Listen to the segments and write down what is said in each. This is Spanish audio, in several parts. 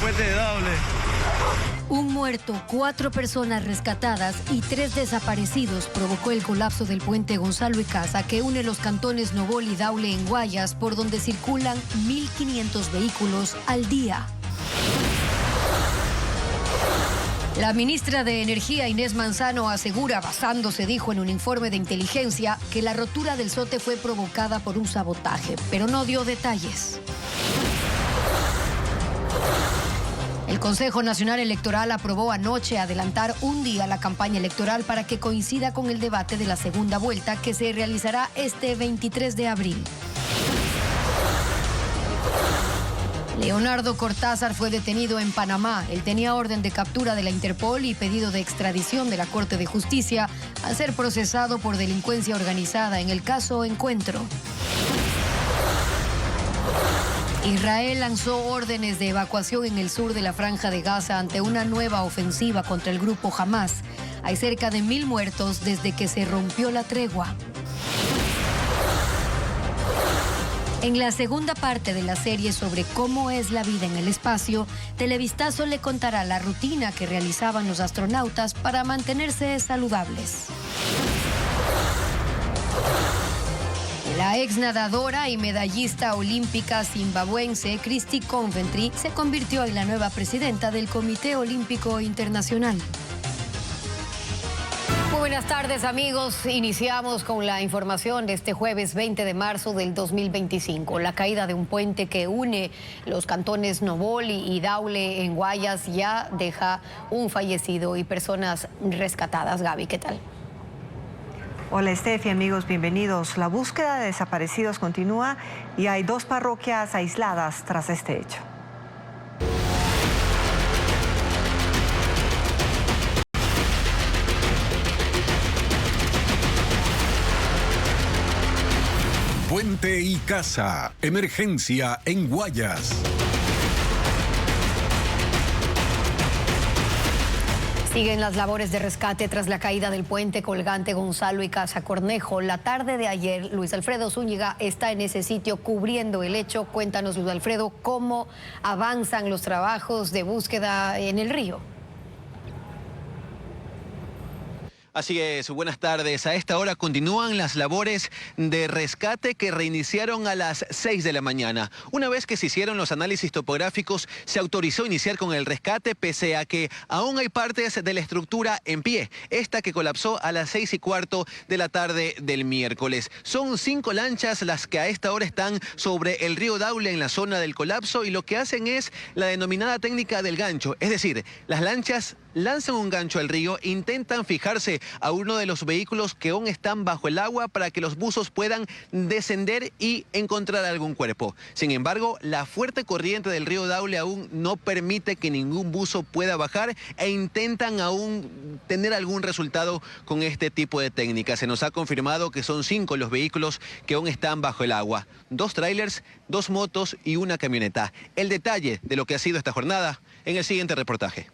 puente de Daule. Un muerto, 4 personas rescatadas y 3 desaparecidos provocó el colapso del puente Gonzalo Icaza que une los cantones Nobol y Daule en Guayas, por donde circulan 1.500 vehículos al día. La ministra de Energía, Inés Manzano, asegura, basándose, dijo en un informe de inteligencia, que la rotura del SOTE fue provocada por un sabotaje, pero no dio detalles. El Consejo Nacional Electoral aprobó anoche adelantar un día la campaña electoral para que coincida con el debate de la segunda vuelta que se realizará este 23 de abril. Leonardo Cortázar fue detenido en Panamá. Él tenía orden de captura de la Interpol y pedido de extradición de la Corte de Justicia al ser procesado por delincuencia organizada en el caso Encuentro. Israel lanzó órdenes de evacuación en el sur de la Franja de Gaza ante una nueva ofensiva contra el grupo Hamas. Hay cerca de 1.000 muertos desde que se rompió la tregua. En la segunda parte de la serie sobre cómo es la vida en el espacio, Televistazo le contará la rutina que realizaban los astronautas para mantenerse saludables. La ex nadadora y medallista olímpica zimbabuense Christy Coventry se convirtió en la nueva presidenta del Comité Olímpico Internacional. Muy buenas tardes, amigos. Iniciamos con la información de este jueves 20 de marzo del 2025. La caída de un puente que une los cantones Nobol y Daule en Guayas ya deja un fallecido y personas rescatadas. Gaby, ¿qué tal? Hola Estefi, amigos, bienvenidos. La búsqueda de desaparecidos continúa y hay 2 parroquias aisladas tras este hecho. Puente Icaza, emergencia en Guayas. Siguen las labores de rescate tras la caída del puente colgante Gonzalo Icaza Cornejo. La tarde de ayer, Luis Alfredo Zúñiga está en ese sitio cubriendo el hecho. Cuéntanos, Luis Alfredo, cómo avanzan los trabajos de búsqueda en el río. Así es, buenas tardes. A esta hora continúan las labores de rescate que reiniciaron a las 6 de la mañana. Una vez que se hicieron los análisis topográficos, se autorizó iniciar con el rescate, pese a que aún hay partes de la estructura en pie. Esta que colapsó a las 6:15 de la tarde del miércoles. Son 5 lanchas las que a esta hora están sobre el río Daule en la zona del colapso, y lo que hacen es la denominada técnica del gancho. Es decir, las lanchas lanzan un gancho al río, intentan fijarse a uno de los vehículos que aún están bajo el agua para que los buzos puedan descender y encontrar algún cuerpo. Sin embargo, la fuerte corriente del río Daule aún no permite que ningún buzo pueda bajar e intentan aún tener algún resultado con este tipo de técnica. Se nos ha confirmado que son 5 los vehículos que aún están bajo el agua. 2 trailers, 2 motos y una camioneta. El detalle de lo que ha sido esta jornada en el siguiente reportaje.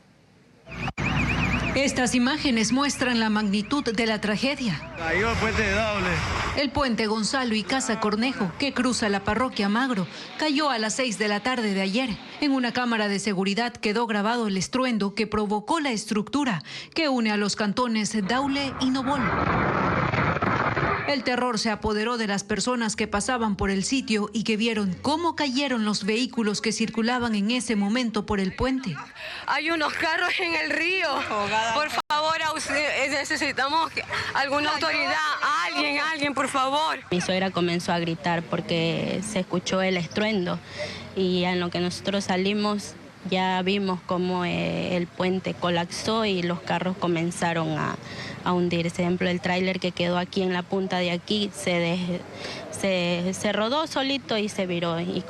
Estas imágenes muestran la magnitud de la tragedia. Cayó el puente de Daule. El puente Gonzalo Icaza Cornejo, que cruza la parroquia Magro, cayó a las 6 de la tarde de ayer. En una cámara de seguridad quedó grabado el estruendo que provocó la estructura que une a los cantones Daule y Nobol. El terror se apoderó de las personas que pasaban por el sitio y que vieron cómo cayeron los vehículos que circulaban en ese momento por el puente. Hay unos carros en el río. Por favor, necesitamos alguna autoridad, alguien, por favor. Mi suegra comenzó a gritar porque se escuchó el estruendo, y en lo que nosotros salimos ya vimos cómo el puente colapsó y los carros comenzaron a hundirse. Por ejemplo, el tráiler que quedó aquí en la punta de aquí se rodó solito y se viró, y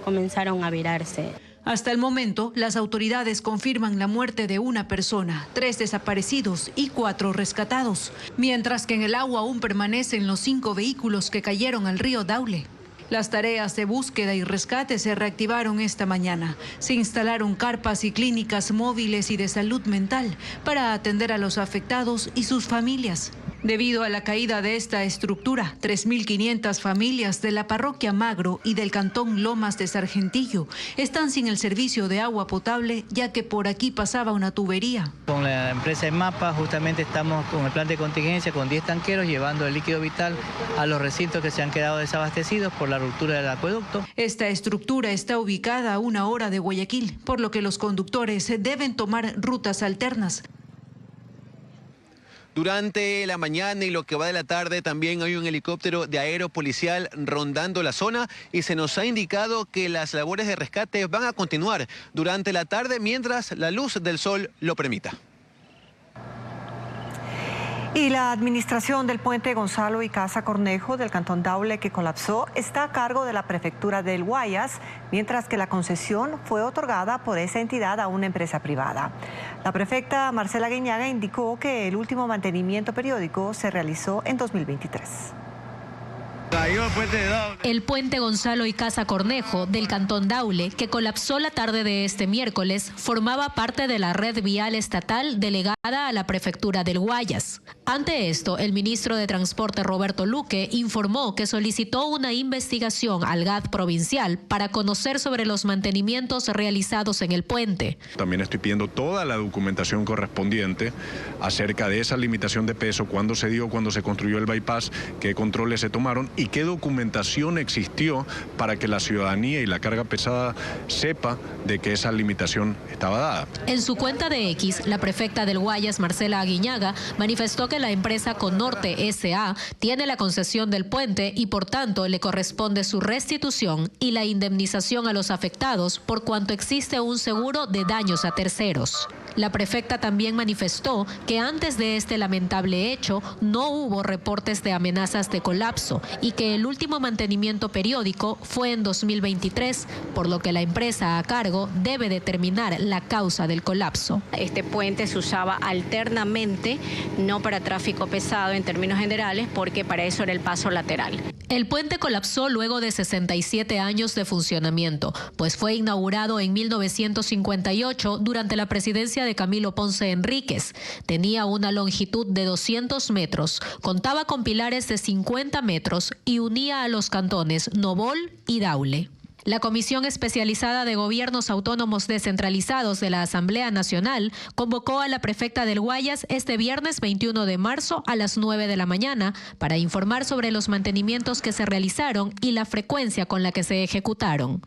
comenzaron a virarse. Hasta el momento, las autoridades confirman la muerte de una persona, 3 desaparecidos y 4 rescatados, mientras que en el agua aún permanecen los 5 vehículos que cayeron al río Daule. Las tareas de búsqueda y rescate se reactivaron esta mañana. Se instalaron carpas y clínicas móviles y de salud mental para atender a los afectados y sus familias. Debido a la caída de esta estructura, 3.500 familias de la parroquia Magro y del cantón Lomas de Sargentillo están sin el servicio de agua potable, ya que por aquí pasaba una tubería. Con la empresa EMAPA justamente estamos con el plan de contingencia con 10 tanqueros llevando el líquido vital a los recintos que se han quedado desabastecidos por la ruptura del acueducto. Esta estructura está ubicada a 1 hora de Guayaquil, por lo que los conductores deben tomar rutas alternas. Durante la mañana y lo que va de la tarde también hay un helicóptero de aeropolicial rondando la zona y se nos ha indicado que las labores de rescate van a continuar durante la tarde mientras la luz del sol lo permita. Y la administración del puente Gonzalo Icaza Cornejo del cantón Daule que colapsó está a cargo de la prefectura del Guayas, mientras que la concesión fue otorgada por esa entidad a una empresa privada. La prefecta Marcela Aguiñaga indicó que el último mantenimiento periódico se realizó en 2023. El puente Gonzalo Icaza Cornejo del cantón Daule, que colapsó la tarde de este miércoles, formaba parte de la red vial estatal delegada a la prefectura del Guayas. Ante esto, el ministro de Transporte Roberto Luque informó que solicitó una investigación al GAD provincial para conocer sobre los mantenimientos realizados en el puente. También estoy pidiendo toda la documentación correspondiente acerca de esa limitación de peso, cuándo se dio, cuándo se construyó el bypass, qué controles se tomaron y qué documentación existió para que la ciudadanía y la carga pesada sepa de que esa limitación estaba dada. En su cuenta de X, la prefecta del Guayas, Marcela Aguiñaga, manifestó que la empresa Conorte S.A. tiene la concesión del puente y por tanto le corresponde su restitución y la indemnización a los afectados por cuanto existe un seguro de daños a terceros. La prefecta también manifestó que antes de este lamentable hecho no hubo reportes de amenazas de colapso y que el último mantenimiento periódico fue en 2023, por lo que la empresa a cargo debe determinar la causa del colapso. Este puente se usaba alternamente, no para tráfico pesado en términos generales, porque para eso era el paso lateral. El puente colapsó luego de 67 años de funcionamiento, pues fue inaugurado en 1958 durante la presidencia de Camilo Ponce Enríquez. Tenía una longitud de 200 metros, contaba con pilares de 50 metros y unía a los cantones Novol y Daule. La Comisión Especializada de Gobiernos Autónomos Descentralizados de la Asamblea Nacional convocó a la prefecta del Guayas este viernes 21 de marzo a las 9 de la mañana para informar sobre los mantenimientos que se realizaron y la frecuencia con la que se ejecutaron.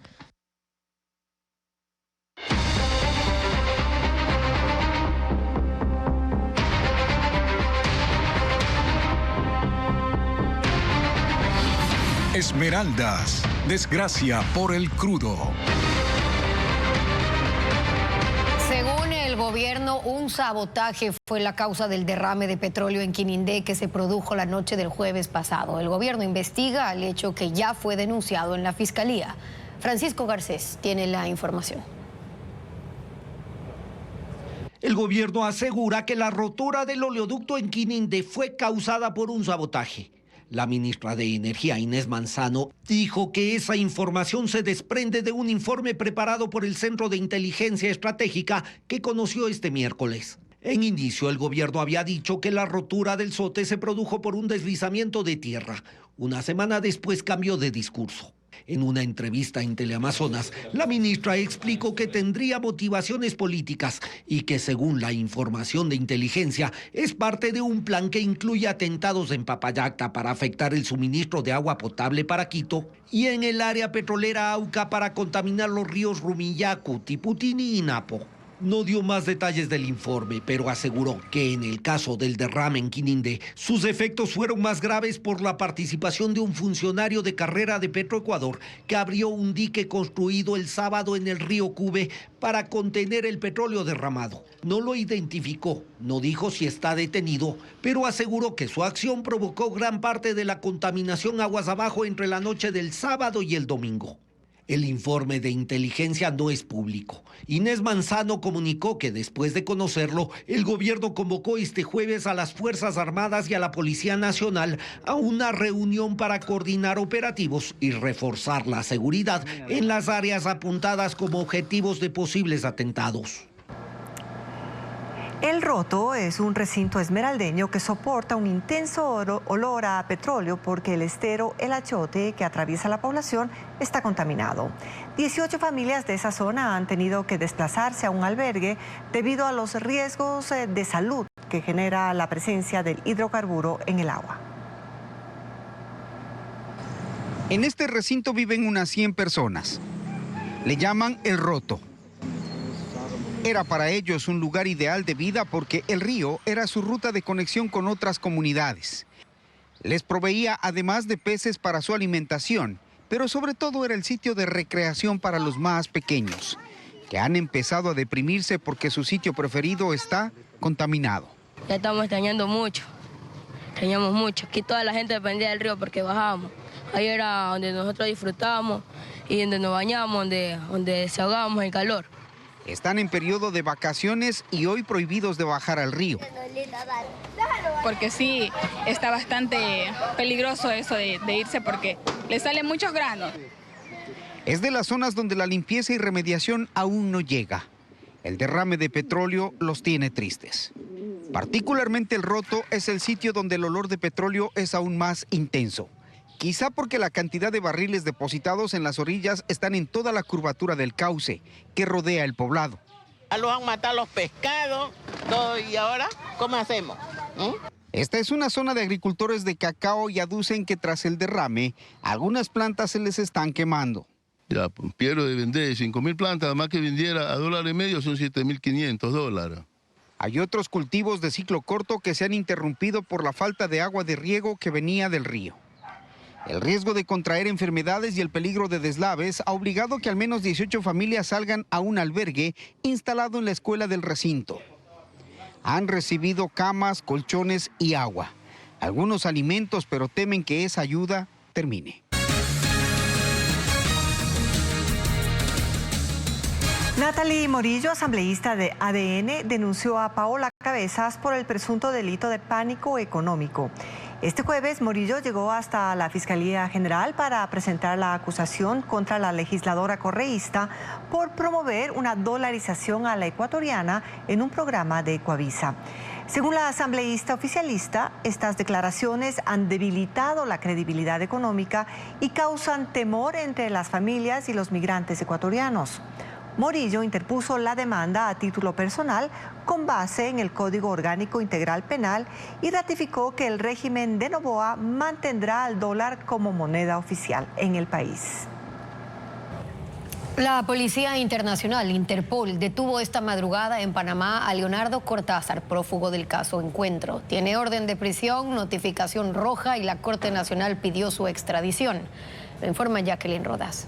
Esmeraldas, desgracia por el crudo. Según el gobierno, un sabotaje fue la causa del derrame de petróleo en Quinindé que se produjo la noche del jueves pasado. El gobierno investiga el hecho que ya fue denunciado en la Fiscalía. Francisco Garcés tiene la información. El gobierno asegura que la rotura del oleoducto en Quinindé fue causada por un sabotaje. La ministra de Energía, Inés Manzano, dijo que esa información se desprende de un informe preparado por el Centro de Inteligencia Estratégica que conoció este miércoles. En inicio, el gobierno había dicho que la rotura del SOTE se produjo por un deslizamiento de tierra. Una semana después cambió de discurso. En una entrevista en Teleamazonas, la ministra explicó que tendría motivaciones políticas y que según la información de inteligencia es parte de un plan que incluye atentados en Papayacta para afectar el suministro de agua potable para Quito y en el área petrolera Auca para contaminar los ríos Rumillaco, Tiputini y Napo. No dio más detalles del informe, pero aseguró que en el caso del derrame en Quinindé, sus efectos fueron más graves por la participación de un funcionario de carrera de Petroecuador que abrió un dique construido el sábado en el río Cube para contener el petróleo derramado. No lo identificó, no dijo si está detenido, pero aseguró que su acción provocó gran parte de la contaminación aguas abajo entre la noche del sábado y el domingo. El informe de inteligencia no es público. Inés Manzano comunicó que después de conocerlo, el gobierno convocó este jueves a las Fuerzas Armadas y a la Policía Nacional a una reunión para coordinar operativos y reforzar la seguridad en las áreas apuntadas como objetivos de posibles atentados. El Roto es un recinto esmeraldeño que soporta un intenso olor a petróleo porque el estero El Achote que atraviesa la población está contaminado. 18 familias de esa zona han tenido que desplazarse a un albergue debido a los riesgos de salud que genera la presencia del hidrocarburo en el agua. En este recinto viven unas 100 personas. Le llaman El Roto. Era para ellos un lugar ideal de vida porque el río era su ruta de conexión con otras comunidades. Les proveía además de peces para su alimentación, pero sobre todo era el sitio de recreación para los más pequeños, que han empezado a deprimirse porque su sitio preferido está contaminado. Ya estamos extrañando mucho, extrañamos mucho. Aquí toda la gente dependía del río porque bajábamos. Ahí era donde nosotros disfrutábamos y donde nos bañábamos, donde se ahogábamos en calor. Están en periodo de vacaciones y hoy prohibidos de bajar al río. Porque sí, está bastante peligroso eso de irse porque le salen muchos granos. Es de las zonas donde la limpieza y remediación aún no llega. El derrame de petróleo los tiene tristes. Particularmente El Roto es el sitio donde el olor de petróleo es aún más intenso. Quizá porque la cantidad de barriles depositados en las orillas están en toda la curvatura del cauce que rodea el poblado. Ya los han matado los pescados, todo, y ahora, ¿cómo hacemos? Esta es una zona de agricultores de cacao y aducen que tras el derrame, algunas plantas se les están quemando. Ya, pierdo de vender 5.000 plantas, además que vendiera a $1.50 son $7.500. Hay otros cultivos de ciclo corto que se han interrumpido por la falta de agua de riego que venía del río. El riesgo de contraer enfermedades y el peligro de deslaves ha obligado que al menos 18 familias salgan a un albergue instalado en la escuela del recinto. Han recibido camas, colchones y agua. Algunos alimentos, pero temen que esa ayuda termine. Natalie Morillo, asambleísta de ADN, denunció a Paola Cabezas por el presunto delito de pánico económico. Este jueves, Morillo llegó hasta la Fiscalía General para presentar la acusación contra la legisladora correísta por promover una dolarización a la ecuatoriana en un programa de Ecuavisa. Según la asambleísta oficialista, estas declaraciones han debilitado la credibilidad económica y causan temor entre las familias y los migrantes ecuatorianos. Morillo interpuso la demanda a título personal con base en el Código Orgánico Integral Penal y ratificó que el régimen de Noboa mantendrá al dólar como moneda oficial en el país. La Policía Internacional, Interpol, detuvo esta madrugada en Panamá a Leonardo Cortázar, prófugo del caso Encuentro. Tiene orden de prisión, notificación roja y la Corte Nacional pidió su extradición. Lo informa Jacqueline Rodas.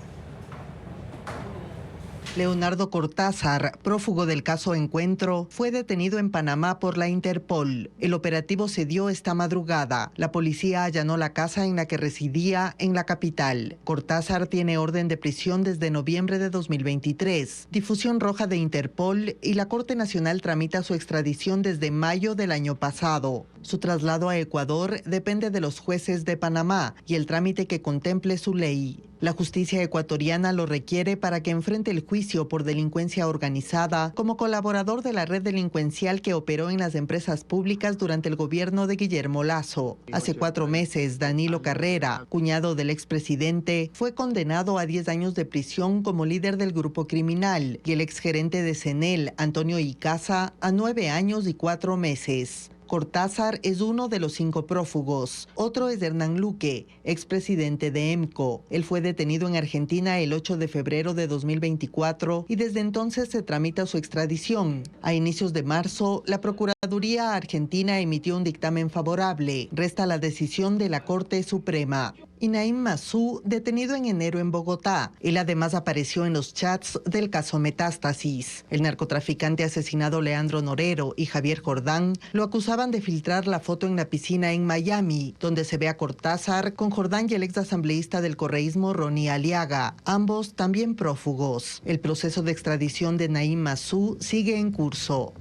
Leonardo Cortázar, prófugo del caso Encuentro, fue detenido en Panamá por la Interpol. El operativo se dio esta madrugada. La policía allanó la casa en la que residía en la capital. Cortázar tiene orden de prisión desde noviembre de 2023. Difusión roja de Interpol y la Corte Nacional tramita su extradición desde mayo del año pasado. Su traslado a Ecuador depende de los jueces de Panamá y el trámite que contemple su ley. La justicia ecuatoriana lo requiere para que enfrente el juicio por delincuencia organizada como colaborador de la red delincuencial que operó en las empresas públicas durante el gobierno de Guillermo Lasso. Hace 4 meses, Danilo Carrera, cuñado del expresidente, fue condenado a 10 años de prisión como líder del grupo criminal y el exgerente de CENEL, Antonio Icaza, a 9 años y 4 meses. Cortázar es uno de los 5 prófugos. Otro es Hernán Luque, expresidente de EMCO. Él fue detenido en Argentina el 8 de febrero de 2024 y desde entonces se tramita su extradición. A inicios de marzo, la Procuraduría Argentina emitió un dictamen favorable. Resta la decisión de la Corte Suprema. Y Naim Massou, detenido en enero en Bogotá. Él además apareció en los chats del caso Metástasis. El narcotraficante asesinado Leandro Norero y Javier Jordán lo acusaban de filtrar la foto en la piscina en Miami, donde se ve a Cortázar con Jordán y el exasambleísta del correísmo Ronnie Aliaga, ambos también prófugos. El proceso de extradición de Naim Massou sigue en curso.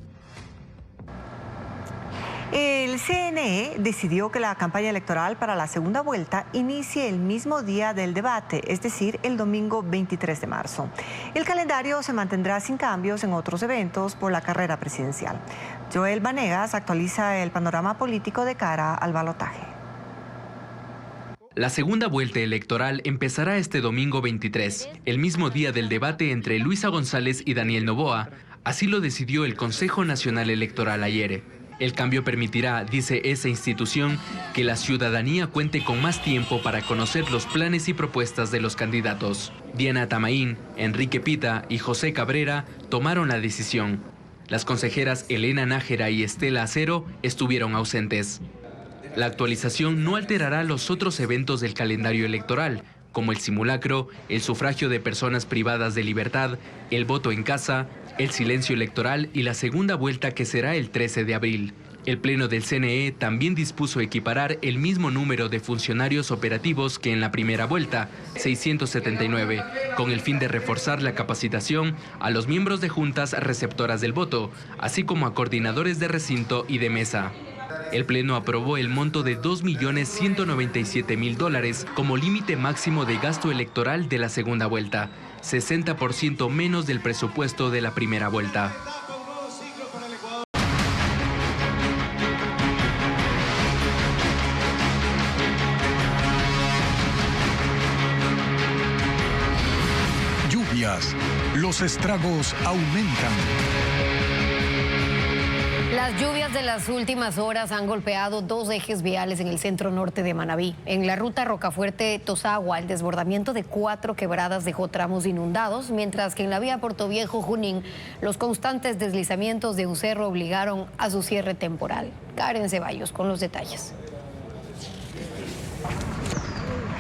El CNE decidió que la campaña electoral para la segunda vuelta inicie el mismo día del debate, es decir, el domingo 23 de marzo. El calendario se mantendrá sin cambios en otros eventos por la carrera presidencial. Joel Vanegas actualiza el panorama político de cara al balotaje. La segunda vuelta electoral empezará este domingo 23, el mismo día del debate entre Luisa González y Daniel Noboa. Así lo decidió el Consejo Nacional Electoral ayer. El cambio permitirá, dice esa institución, que la ciudadanía cuente con más tiempo para conocer los planes y propuestas de los candidatos. Diana Tamaín, Enrique Pita y José Cabrera tomaron la decisión. Las consejeras Elena Nájera y Estela Acero estuvieron ausentes. La actualización no alterará los otros eventos del calendario electoral, como el simulacro, el sufragio de personas privadas de libertad, el voto en casa, el silencio electoral y la segunda vuelta que será el 13 de abril. El Pleno del CNE también dispuso equiparar el mismo número de funcionarios operativos que en la primera vuelta, 679, con el fin de reforzar la capacitación a los miembros de juntas receptoras del voto, así como a coordinadores de recinto y de mesa. El Pleno aprobó el monto de $2.197.000 como límite máximo de gasto electoral de la segunda vuelta, 60% menos del presupuesto de la primera vuelta. Lluvias. Los estragos aumentan. Las lluvias de las últimas horas han golpeado dos ejes viales en el centro norte de Manabí. En la ruta Rocafuerte-Tosagua, el desbordamiento de 4 quebradas dejó tramos inundados, mientras que en la vía Portoviejo-Junín, los constantes deslizamientos de un cerro obligaron a su cierre temporal. Karen Ceballos con los detalles.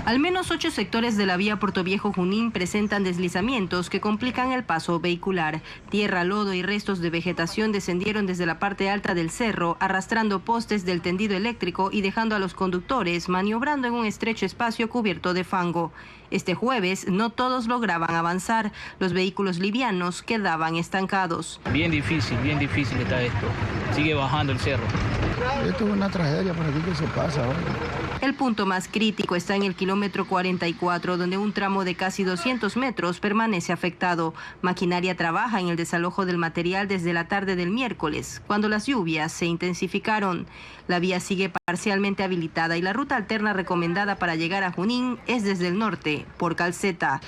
Al menos 8 sectores de la vía Portoviejo-Junín presentan deslizamientos que complican el paso vehicular. Tierra, lodo y restos de vegetación descendieron desde la parte alta del cerro, arrastrando postes del tendido eléctrico y dejando a los conductores maniobrando en un estrecho espacio cubierto de fango. Este jueves no todos lograban avanzar. Los vehículos livianos quedaban estancados. Bien difícil está esto. Sigue bajando el cerro. Esto es una tragedia para aquí que se pasa ahora. El punto más crítico está en el kilómetro 44, donde un tramo de casi 200 metros permanece afectado. Maquinaria trabaja en el desalojo del material desde la tarde del miércoles, cuando las lluvias se intensificaron. La vía sigue parcialmente habilitada y la ruta alterna recomendada para llegar a Junín es desde el norte, por Calceta.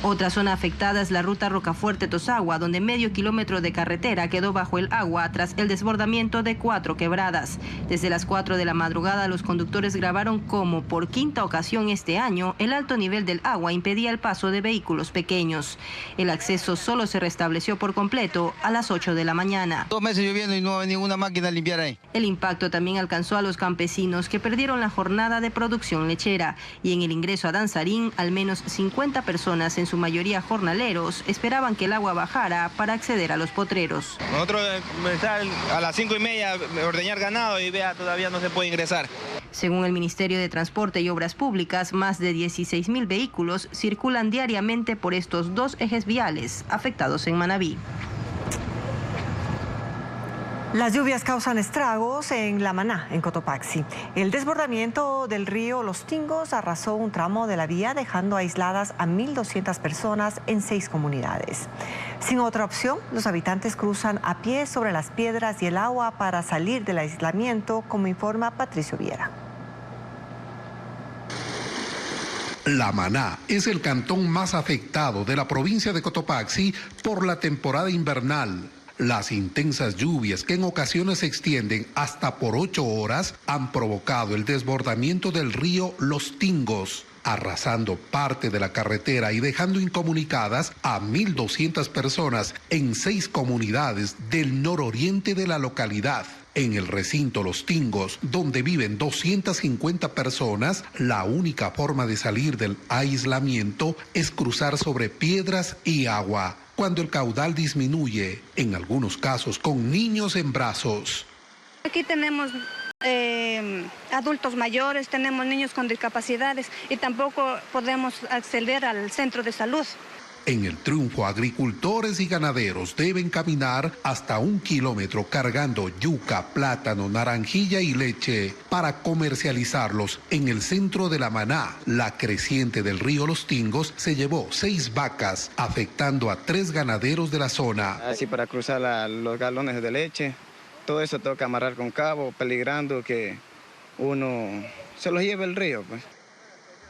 Otra zona afectada es la ruta Rocafuerte-Tosagua, donde medio kilómetro de carretera quedó bajo el agua tras el desbordamiento de 4 quebradas. Desde las 4 de la madrugada, los conductores grabaron cómo, por quinta ocasión este año, el alto nivel del agua impedía el paso de vehículos pequeños. El acceso solo se restableció por completo a las 8 de la mañana. 2 meses lloviendo y no hay ninguna máquina a limpiar ahí. El impacto también alcanzó a los campesinos que perdieron la jornada de producción lechera. Y en el ingreso a Danzarín, al menos 50 personas, en su mayoría jornaleros, esperaban que el agua bajara para acceder a los potreros. Nosotros a las 5:30 ordeñar ganado y vea, todavía no se puede ingresar. Según el Ministerio de Transporte y Obras Públicas, más de 16.000 vehículos circulan diariamente por estos 2 ejes viales afectados en Manabí. Las lluvias causan estragos en La Maná, en Cotopaxi. El desbordamiento del río Los Tingos arrasó un tramo de la vía, dejando aisladas a 1.200 personas en 6 comunidades. Sin otra opción, los habitantes cruzan a pie sobre las piedras y el agua para salir del aislamiento, como informa Patricio Viera. La Maná es el cantón más afectado de la provincia de Cotopaxi por la temporada invernal. Las intensas lluvias, que en ocasiones se extienden hasta por 8 horas, han provocado el desbordamiento del río Los Tingos, arrasando parte de la carretera y dejando incomunicadas a 1.200 personas en 6 comunidades del nororiente de la localidad. En el recinto Los Tingos, donde viven 250 personas, la única forma de salir del aislamiento es cruzar sobre piedras y agua, cuando el caudal disminuye, en algunos casos con niños en brazos. Aquí tenemos adultos mayores, tenemos niños con discapacidades y tampoco podemos acceder al centro de salud. En el triunfo, agricultores y ganaderos deben caminar hasta 1 kilómetro cargando yuca, plátano, naranjilla y leche para comercializarlos en el centro de La Maná. La creciente del río Los Tingos se llevó 6 vacas, afectando a 3 ganaderos de la zona. Así para cruzar los galones de leche, todo eso toca amarrar con cabo, peligrando que uno se los lleve el río, pues.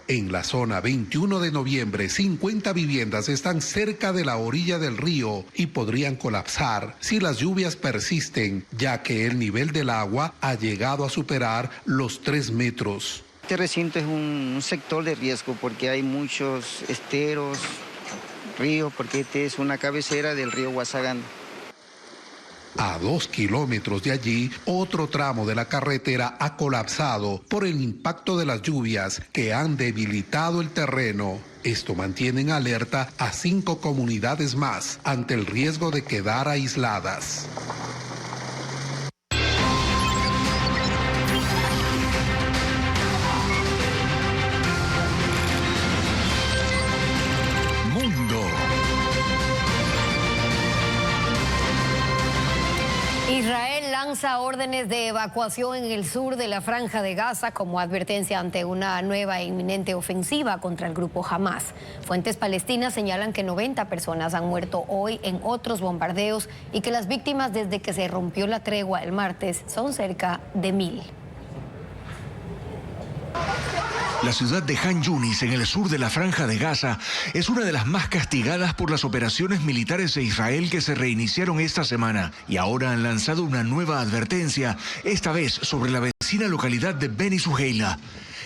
En la zona 21 de noviembre, 50 viviendas están cerca de la orilla del río y podrían colapsar si las lluvias persisten, ya que el nivel del agua ha llegado a superar los 3 metros. Este recinto es un sector de riesgo porque hay muchos esteros, ríos, porque este es una cabecera del río Guasagán. A 2 kilómetros de allí, otro tramo de la carretera ha colapsado por el impacto de las lluvias que han debilitado el terreno. Esto mantiene en alerta a 5 comunidades más ante el riesgo de quedar aisladas. Israel lanza órdenes de evacuación en el sur de la Franja de Gaza como advertencia ante una nueva e inminente ofensiva contra el grupo Hamas. Fuentes palestinas señalan que 90 personas han muerto hoy en otros bombardeos y que las víctimas desde que se rompió la tregua el martes son cerca de 1000. La ciudad de Han Yunis, en el sur de la Franja de Gaza, es una de las más castigadas por las operaciones militares de Israel que se reiniciaron esta semana y ahora han lanzado una nueva advertencia, esta vez sobre la vecina localidad de Beni Suheila.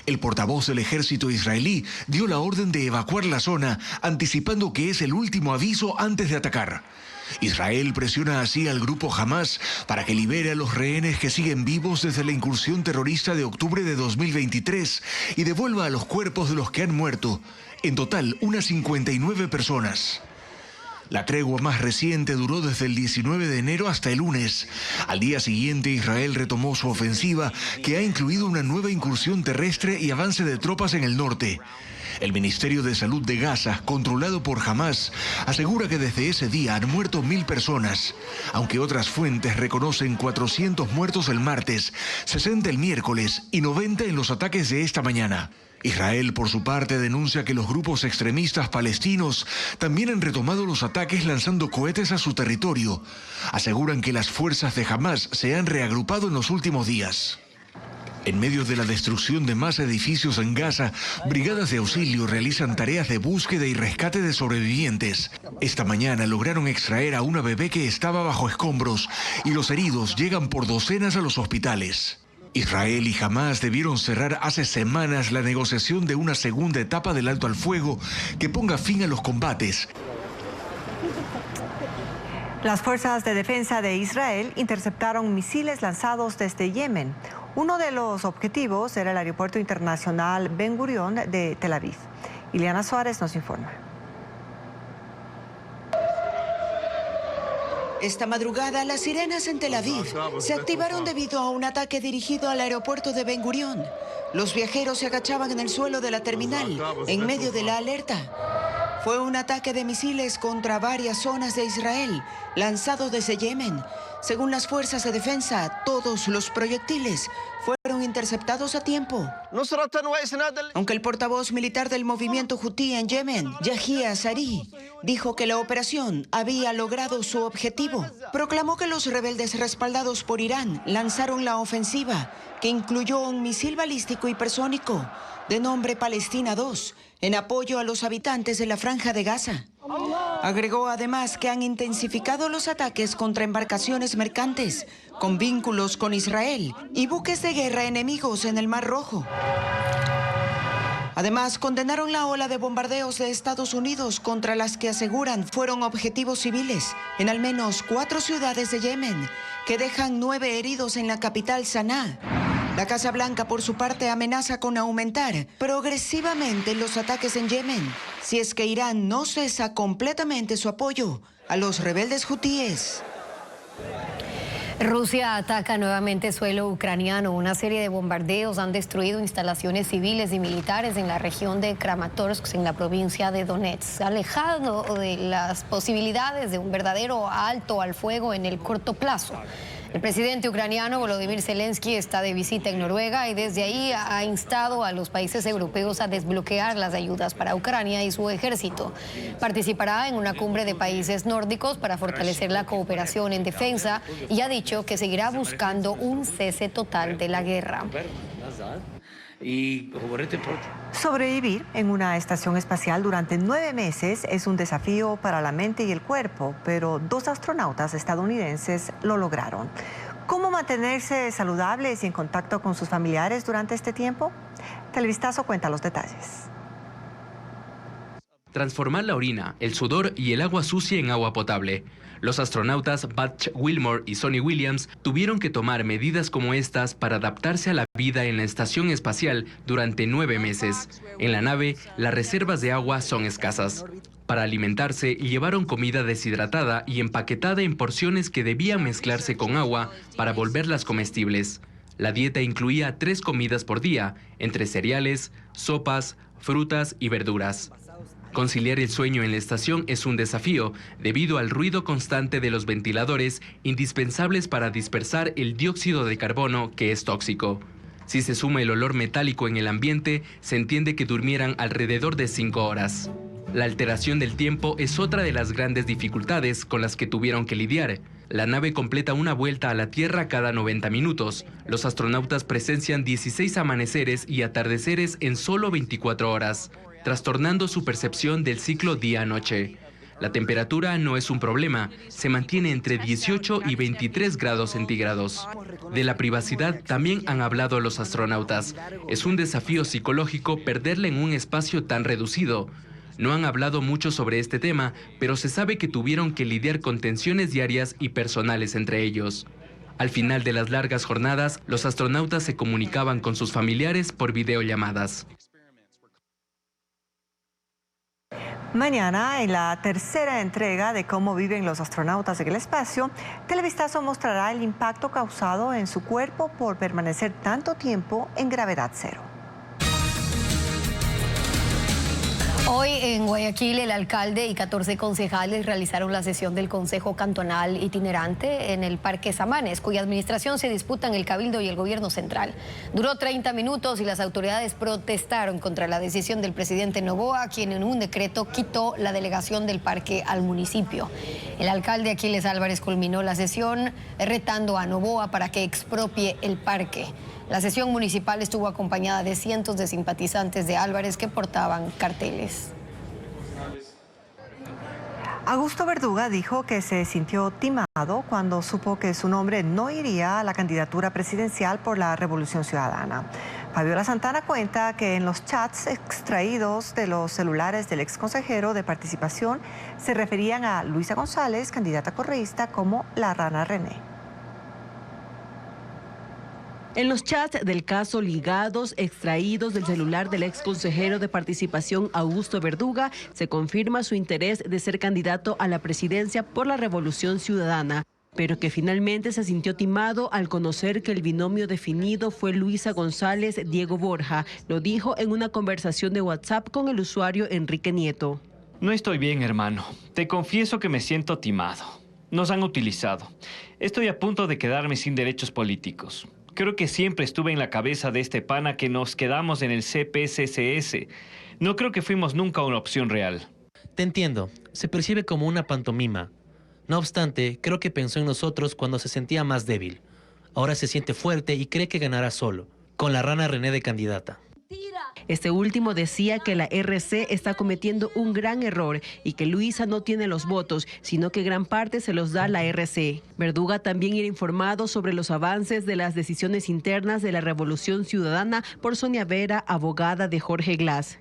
El portavoz del ejército israelí dio la orden de evacuar la zona, anticipando que es el último aviso antes de atacar. Israel presiona así al grupo Hamas para que libere a los rehenes que siguen vivos desde la incursión terrorista de octubre de 2023 y devuelva a los cuerpos de los que han muerto, en total unas 59 personas. La tregua más reciente duró desde el 19 de enero hasta el lunes. Al día siguiente, Israel retomó su ofensiva, que ha incluido una nueva incursión terrestre y avance de tropas en el norte. El Ministerio de Salud de Gaza, controlado por Hamas, asegura que desde ese día han muerto 1000 personas, aunque otras fuentes reconocen 400 muertos el martes, 60 el miércoles y 90 en los ataques de esta mañana. Israel, por su parte, denuncia que los grupos extremistas palestinos también han retomado los ataques lanzando cohetes a su territorio. Aseguran que las fuerzas de Hamas se han reagrupado en los últimos días. En medio de la destrucción de más edificios en Gaza, brigadas de auxilio realizan tareas de búsqueda y rescate de sobrevivientes. Esta mañana lograron extraer a una bebé que estaba bajo escombros y los heridos llegan por docenas a los hospitales. Israel y Hamas debieron cerrar hace semanas la negociación de una segunda etapa del alto al fuego que ponga fin a los combates. Las fuerzas de defensa de Israel interceptaron misiles lanzados desde Yemen. Uno de los objetivos era el aeropuerto internacional Ben Gurión de Tel Aviv. Ileana Suárez nos informa. Esta madrugada, las sirenas en Tel Aviv se activaron debido a un ataque dirigido al aeropuerto de Ben Gurión. Los viajeros se agachaban en el suelo de la terminal en medio de la alerta. Fue un ataque de misiles contra varias zonas de Israel, lanzado desde Yemen. Según las fuerzas de defensa, todos los proyectiles fueron interceptados a tiempo. Aunque el portavoz militar del movimiento Houthi en Yemen, Yahya Sari, dijo que la operación había logrado su objetivo. Proclamó que los rebeldes respaldados por Irán lanzaron la ofensiva, que incluyó un misil balístico hipersónico de nombre Palestina 2, en apoyo a los habitantes de la Franja de Gaza. Agregó además que han intensificado los ataques contra embarcaciones mercantes con vínculos con Israel y buques de guerra enemigos en el Mar Rojo. Además, condenaron la ola de bombardeos de Estados Unidos contra las que aseguran fueron objetivos civiles en al menos 4 ciudades de Yemen, que dejan 9 heridos en la capital Sanaa. La Casa Blanca, por su parte, amenaza con aumentar progresivamente los ataques en Yemen si es que Irán no cesa completamente su apoyo a los rebeldes hutíes. Rusia ataca nuevamente suelo ucraniano. Una serie de bombardeos han destruido instalaciones civiles y militares en la región de Kramatorsk, en la provincia de Donetsk, alejado de las posibilidades de un verdadero alto al fuego en el corto plazo. El presidente ucraniano Volodymyr Zelensky está de visita en Noruega y desde ahí ha instado a los países europeos a desbloquear las ayudas para Ucrania y su ejército. Participará en una cumbre de países nórdicos para fortalecer la cooperación en defensa y ha dicho que seguirá buscando un cese total de la guerra. Sobrevivir en una estación espacial durante 9 meses es un desafío para la mente y el cuerpo, pero 2 astronautas estadounidenses lo lograron. ¿Cómo mantenerse saludables y en contacto con sus familiares durante este tiempo? Televistazo cuenta los detalles. Transformar la orina, el sudor y el agua sucia en agua potable. Los astronautas Butch Wilmore y Sonny Williams tuvieron que tomar medidas como estas para adaptarse a la vida en la estación espacial durante 9 meses. En la nave, las reservas de agua son escasas. Para alimentarse, llevaron comida deshidratada y empaquetada en porciones que debían mezclarse con agua para volverlas comestibles. La dieta incluía 3 comidas por día, entre cereales, sopas, frutas y verduras. Conciliar el sueño en la estación es un desafío debido al ruido constante de los ventiladores indispensables para dispersar el dióxido de carbono, que es tóxico. Si se suma el olor metálico en el ambiente, se entiende que durmieran alrededor de 5 horas. La alteración del tiempo es otra de las grandes dificultades con las que tuvieron que lidiar. La nave completa una vuelta a la Tierra cada 90 minutos. Los astronautas presencian 16 amaneceres y atardeceres en solo 24 horas. Trastornando su percepción del ciclo día-noche. La temperatura no es un problema, se mantiene entre 18 y 23 grados centígrados. De la privacidad también han hablado los astronautas. Es un desafío psicológico perderla en un espacio tan reducido. No han hablado mucho sobre este tema, pero se sabe que tuvieron que lidiar con tensiones diarias y personales entre ellos. Al final de las largas jornadas, los astronautas se comunicaban con sus familiares por videollamadas. Mañana, en la tercera entrega de Cómo viven los astronautas en el espacio, Televistazo mostrará el impacto causado en su cuerpo por permanecer tanto tiempo en gravedad cero. Hoy en Guayaquil, el alcalde y 14 concejales realizaron la sesión del Consejo Cantonal Itinerante en el Parque Samanes, cuya administración se disputan el Cabildo y el Gobierno Central. Duró 30 minutos y las autoridades protestaron contra la decisión del presidente Noboa, quien en un decreto quitó la delegación del parque al municipio. El alcalde Aquiles Álvarez culminó la sesión retando a Noboa para que expropie el parque. La sesión municipal estuvo acompañada de cientos de simpatizantes de Álvarez que portaban carteles. Augusto Verduga dijo que se sintió timado cuando supo que su nombre no iría a la candidatura presidencial por la Revolución Ciudadana. Fabiola Santana cuenta que en los chats extraídos de los celulares del exconsejero de Participación se referían a Luisa González, candidata correísta, como la Rana René. En los chats del caso ligados, extraídos del celular del ex consejero de Participación Augusto Verduga, se confirma su interés de ser candidato a la presidencia por la Revolución Ciudadana, pero que finalmente se sintió timado al conocer que el binomio definido fue Luisa González-Diego Borja. Lo dijo en una conversación de WhatsApp con el usuario Enrique Nieto. No estoy bien, hermano. Te confieso que me siento timado. Nos han utilizado. Estoy a punto de quedarme sin derechos políticos. Creo que siempre estuve en la cabeza de este pana que nos quedamos en el CPCCS. No creo que fuimos nunca una opción real. Te entiendo. Se percibe como una pantomima. No obstante, creo que pensó en nosotros cuando se sentía más débil. Ahora se siente fuerte y cree que ganará solo, con la Rana René de candidata. Este último decía que la RC está cometiendo un gran error y que Luisa no tiene los votos, sino que gran parte se los da la RC. Verduga también era informado sobre los avances de las decisiones internas de la Revolución Ciudadana por Sonia Vera, abogada de Jorge Glass.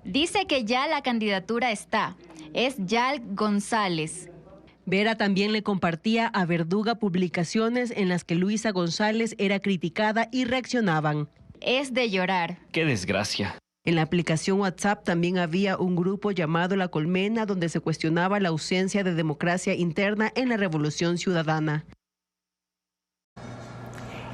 Dice que ya la candidatura está. Es Yal González. Vera también le compartía a Verduga publicaciones en las que Luisa González era criticada y reaccionaban. Es de llorar. ¡Qué desgracia! En la aplicación WhatsApp también había un grupo llamado La Colmena donde se cuestionaba la ausencia de democracia interna en la Revolución Ciudadana.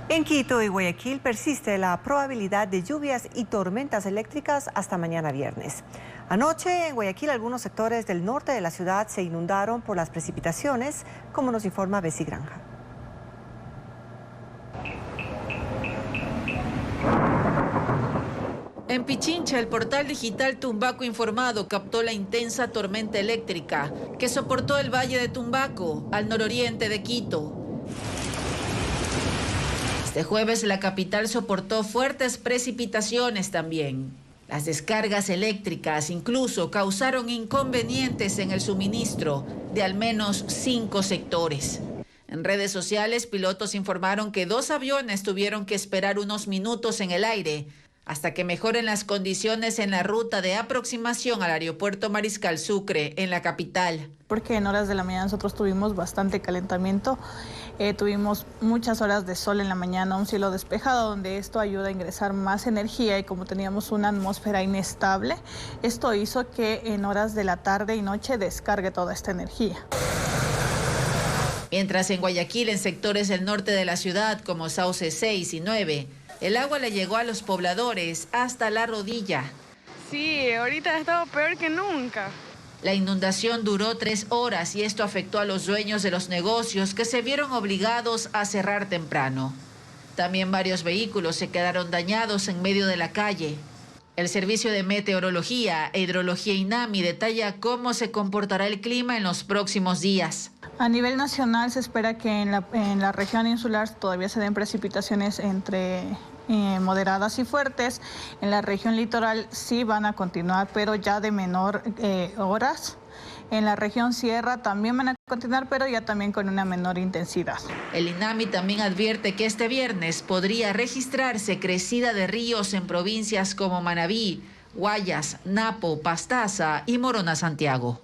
En Quito y Guayaquil persiste la probabilidad de lluvias y tormentas eléctricas hasta mañana viernes. Anoche en Guayaquil algunos sectores del norte de la ciudad se inundaron por las precipitaciones, como nos informa Bessie Granja. En Pichincha, el portal digital Tumbaco Informado captó la intensa tormenta eléctrica que soportó el valle de Tumbaco, al nororiente de Quito. Este jueves la capital soportó fuertes precipitaciones también. Las descargas eléctricas incluso causaron inconvenientes en el suministro de al menos 5 sectores. En redes sociales, pilotos informaron que 2 aviones tuvieron que esperar unos minutos en el aire hasta que mejoren las condiciones en la ruta de aproximación al aeropuerto Mariscal Sucre, en la capital. Porque en horas de la mañana nosotros tuvimos bastante calentamiento, tuvimos muchas horas de sol en la mañana, un cielo despejado, donde esto ayuda a ingresar más energía, y como teníamos una atmósfera inestable, esto hizo que en horas de la tarde y noche descargue toda esta energía. Mientras en Guayaquil, en sectores del norte de la ciudad, como Sauce 6 y 9, el agua le llegó a los pobladores hasta la rodilla. Sí, ahorita ha estado peor que nunca. La inundación duró 3 horas y esto afectó a los dueños de los negocios, que se vieron obligados a cerrar temprano. También varios vehículos se quedaron dañados en medio de la calle. El Servicio de Meteorología e Hidrología INAMI detalla cómo se comportará el clima en los próximos días. A nivel nacional se espera que en la región insular todavía se den precipitaciones entre moderadas y fuertes. En la región litoral sí van a continuar, pero ya de menor horas. En la región sierra también van a continuar, pero ya también con una menor intensidad. El INAMI también advierte que este viernes podría registrarse crecida de ríos en provincias como Manabí, Guayas, Napo, Pastaza y Morona Santiago.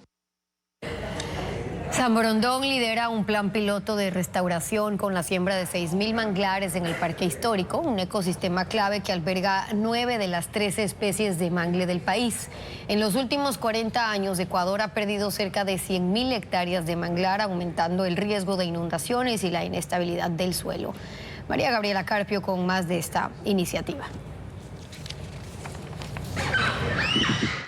San Borondón lidera un plan piloto de restauración con la siembra de 6.000 manglares en el Parque Histórico, un ecosistema clave que alberga 9 de las 13 especies de mangle del país. En los últimos 40 años, Ecuador ha perdido cerca de 100.000 hectáreas de manglar, aumentando el riesgo de inundaciones y la inestabilidad del suelo. María Gabriela Carpio con más de esta iniciativa.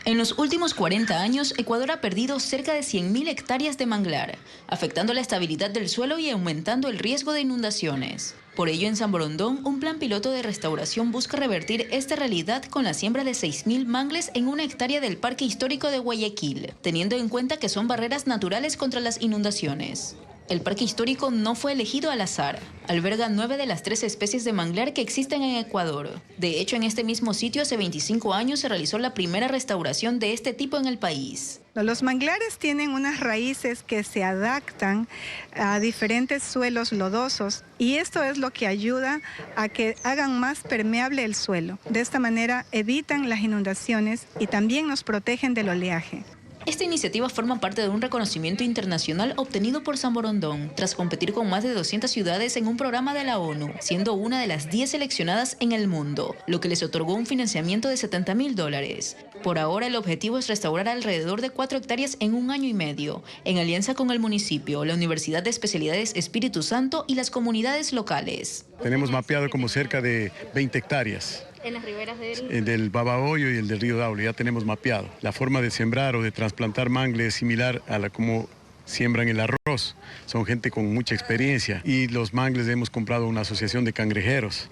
En los últimos 40 años, Ecuador ha perdido cerca de 100.000 hectáreas de manglar, afectando la estabilidad del suelo y aumentando el riesgo de inundaciones. Por ello, en San Borondón, un plan piloto de restauración busca revertir esta realidad con la siembra de 6.000 mangles en 1 hectárea del Parque Histórico de Guayaquil, teniendo en cuenta que son barreras naturales contra las inundaciones. El Parque Histórico no fue elegido al azar. Alberga 9 de las 13 especies de manglar que existen en Ecuador. De hecho, en este mismo sitio hace 25 años se realizó la primera restauración de este tipo en el país. Los manglares tienen unas raíces que se adaptan a diferentes suelos lodosos, y esto es lo que ayuda a que hagan más permeable el suelo. De esta manera evitan las inundaciones y también nos protegen del oleaje. Esta iniciativa forma parte de un reconocimiento internacional obtenido por San Borondón, tras competir con más de 200 ciudades en un programa de la ONU, siendo una de las 10 seleccionadas en el mundo, lo que les otorgó un financiamiento de $70.000. Por ahora, el objetivo es restaurar alrededor de 4 hectáreas en 1 año y medio, en alianza con el municipio, la Universidad de Especialidades Espíritu Santo y las comunidades locales. Tenemos mapeado como cerca de 20 hectáreas. En las riberas del Babahoyo y el del río Daule ya tenemos mapeado. La forma de sembrar o de trasplantar mangle es similar a la como siembran el arroz. Son gente con mucha experiencia, y los mangles hemos comprado una asociación de cangrejeros,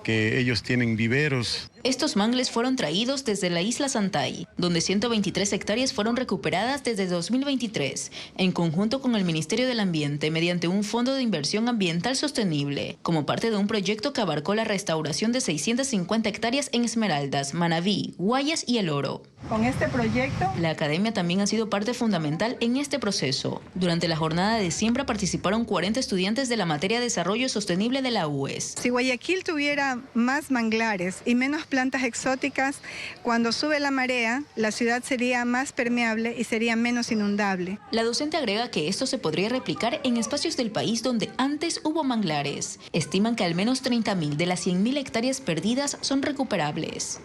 que ellos tienen viveros. Estos mangles fueron traídos desde la isla Santay, donde 123 hectáreas fueron recuperadas desde 2023, en conjunto con el Ministerio del Ambiente, mediante un fondo de inversión ambiental sostenible, como parte de un proyecto que abarcó la restauración de 650 hectáreas en Esmeraldas, Manabí, Guayas y El Oro. Con este proyecto, la academia también ha sido parte fundamental en este proceso. Durante la jornada de siembra participaron 40 estudiantes de la materia Desarrollo Sostenible de la UES. Si Guayaquil tuviera más manglares y menos plantas exóticas, cuando sube la marea, la ciudad sería más permeable y sería menos inundable. La docente agrega que esto se podría replicar en espacios del país donde antes hubo manglares. Estiman que al menos 30.000 de las 100.000 hectáreas perdidas son recuperables.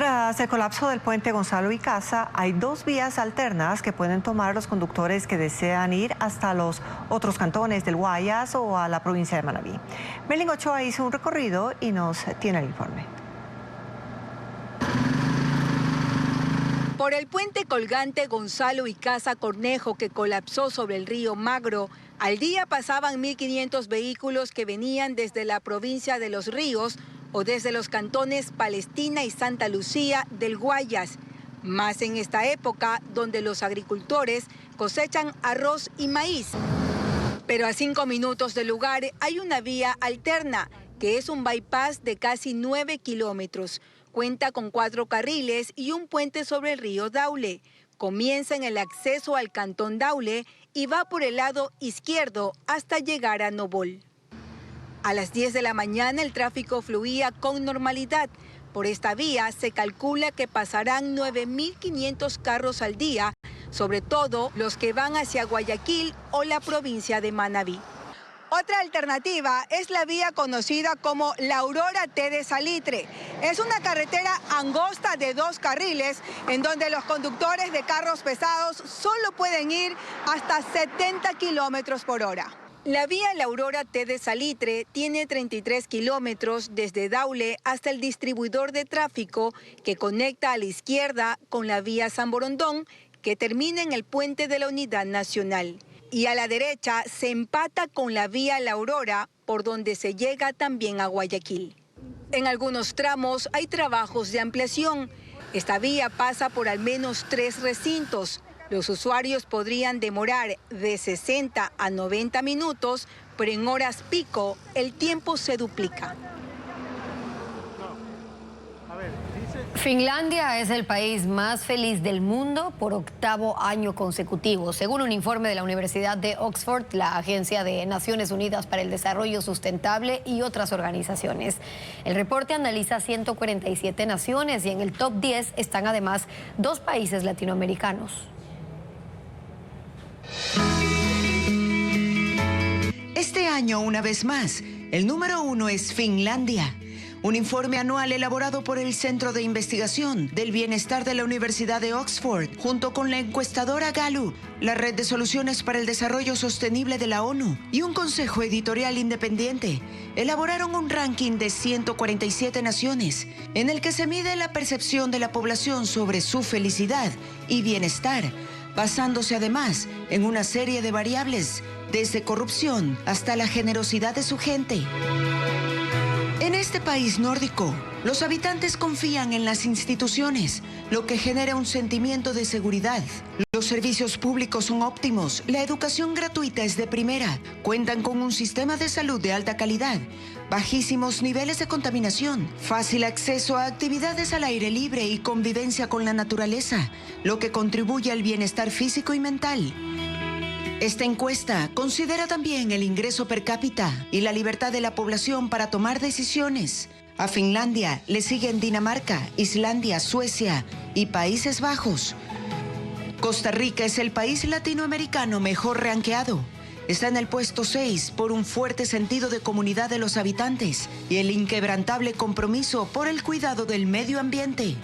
Tras el colapso del puente Gonzalo y Casa, hay dos vías alternas que pueden tomar los conductores que desean ir hasta los otros cantones del Guayas o a la provincia de Manabí. Merlin Ochoa hizo un recorrido y nos tiene el informe. Por el puente colgante Gonzalo y Casa Cornejo que colapsó sobre el río Magro, al día pasaban 1.500 vehículos que venían desde la provincia de Los Ríos o desde los cantones Palestina y Santa Lucía del Guayas, más en esta época donde los agricultores cosechan arroz y maíz. Pero a 5 minutos del lugar hay una vía alterna, que es un bypass de casi 9 kilómetros. Cuenta con 4 carriles y un puente sobre el río Daule. Comienza en el acceso al cantón Daule y va por el lado izquierdo hasta llegar a Nobol. A las 10 de la mañana el tráfico fluía con normalidad. Por esta vía se calcula que pasarán 9.500 carros al día, sobre todo los que van hacia Guayaquil o la provincia de Manabí. Otra alternativa es la vía conocida como la Aurora T de Salitre. Es una carretera angosta de 2 carriles en donde los conductores de carros pesados solo pueden ir hasta 70 kilómetros por hora. La vía La Aurora T de Salitre tiene 33 kilómetros desde Daule hasta el distribuidor de tráfico que conecta a la izquierda con la vía San Borondón, que termina en el puente de la Unidad Nacional. Y a la derecha se empata con la vía La Aurora, por donde se llega también a Guayaquil. En algunos tramos hay trabajos de ampliación. Esta vía pasa por al menos 3 recintos. Los usuarios podrían demorar de 60 a 90 minutos, pero en horas pico el tiempo se duplica. Finlandia es el país más feliz del mundo por 8º año consecutivo. Según un informe de la Universidad de Oxford, la Agencia de Naciones Unidas para el Desarrollo Sustentable y otras organizaciones. El reporte analiza 147 naciones y en el top 10 están además 2 países latinoamericanos. Este año, una vez más, el número 1 es Finlandia. Un informe anual elaborado por el Centro de Investigación del Bienestar de la Universidad de Oxford, junto con la encuestadora Gallup, la Red de Soluciones para el Desarrollo Sostenible de la ONU y un consejo editorial independiente, elaboraron un ranking de 147 naciones en el que se mide la percepción de la población sobre su felicidad y bienestar, basándose además en una serie de variables, desde corrupción hasta la generosidad de su gente. En este país nórdico, los habitantes confían en las instituciones, lo que genera un sentimiento de seguridad. Los servicios públicos son óptimos, la educación gratuita es de primera, cuentan con un sistema de salud de alta calidad, bajísimos niveles de contaminación, fácil acceso a actividades al aire libre y convivencia con la naturaleza, lo que contribuye al bienestar físico y mental. Esta encuesta considera también el ingreso per cápita y la libertad de la población para tomar decisiones. A Finlandia le siguen Dinamarca, Islandia, Suecia y Países Bajos. Costa Rica es el país latinoamericano mejor rankeado. Está en el puesto 6 por un fuerte sentido de comunidad de los habitantes y el inquebrantable compromiso por el cuidado del medio ambiente.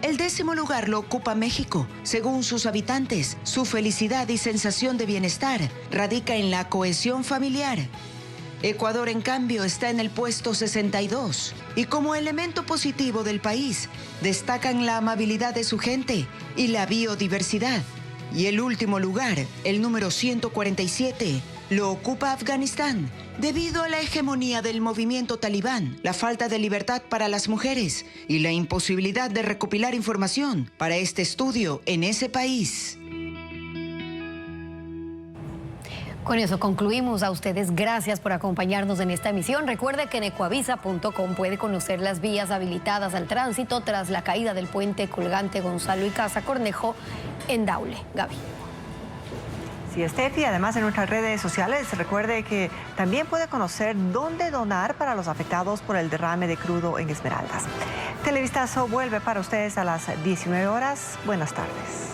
El 10º lugar lo ocupa México. Según sus habitantes, su felicidad y sensación de bienestar radica en la cohesión familiar. Ecuador, en cambio, está en el puesto 62 y como elemento positivo del país destacan la amabilidad de su gente y la biodiversidad. Y el último lugar, el número 147, lo ocupa Afganistán, debido a la hegemonía del movimiento talibán, la falta de libertad para las mujeres y la imposibilidad de recopilar información para este estudio en ese país. Con eso concluimos. A ustedes gracias por acompañarnos en esta emisión. Recuerde que en ecuavisa.com puede conocer las vías habilitadas al tránsito tras la caída del puente colgante Gonzalo y Casa Cornejo en Daule. Gaby. Sí, Estefi, además en nuestras redes sociales, recuerde que también puede conocer dónde donar para los afectados por el derrame de crudo en Esmeraldas. Televistazo vuelve para ustedes a las 19 horas. Buenas tardes.